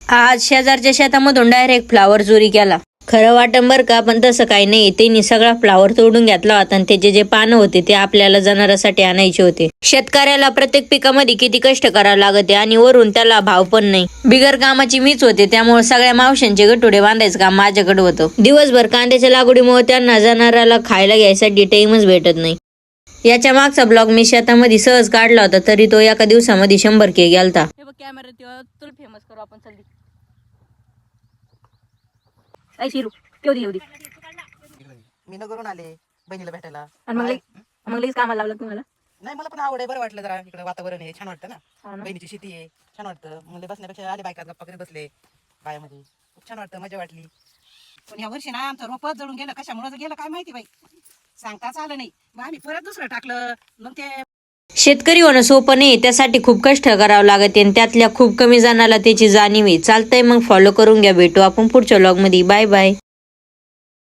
आज शेजारच्या शेतामधून डायरेक्ट फ्लावर चोरी केला. खरं वाटण बरं का, पण तसं काही नाही. त्यांनी सगळा फ्लावर तोडून घेतला होता आणि त्याचे जे पानं होते ते आपल्याला जनावरांसाठी आणायचे होते. शेतकऱ्याला प्रत्येक पिकामध्ये किती कष्ट करावं लागते आणि वरून त्याला भाव पण नाही. बिगर कामाची मीच होते, त्यामुळे सगळ्या मावशांचे गटुडे बांधायचं काम माझ्याकडे होतं. दिवसभर कांद्याच्या लागवडीमुळे त्यांना जनावराला खायला घ्यायसाठी टाइमच भेटत नाही. याच्या मागचा ब्लॉग मी शेतामध्ये सहज काढला होता, तरी तो एका दिवसामध्ये 100K गेलता. हे बघ कॅमेरा तुला फेमस करू आपण. चल ऐ शिरू येऊ दे. मी नगरून आले बहिणीला भेटायला. आणि मग लगेच कामाला लावलं तुम्हाला? नाही, मला पण आवड आहे. बरं वाटलं जरा, इकडे वातावरण आहे, छान वाटतं ना. बहिणीची शेती आहे, छान वाटतं. म्हणजे बसण्यापेक्षा आले बायका गप्पा करत बसले बायामध्ये, खूप छान वाटतं, मजा वाटली. पण या वर्षी ना आमचं रोपच जळून गेलं. कशामुळे गेलं काय माहिती बाई, सांगताच आलं नाही. मग आम्ही परत दुसरं टाकलं. मग ते शेतकरी होणं सोपं नाही, त्यासाठी खूप कष्ट करावं लागते आणि त्यातल्या खूप कमी जणाला त्याची जाणीव आहे. चालतंय, मग फॉलो करून घ्या. भेटू आपण पुढच्या व्लॉगमध्ये. Bye bye.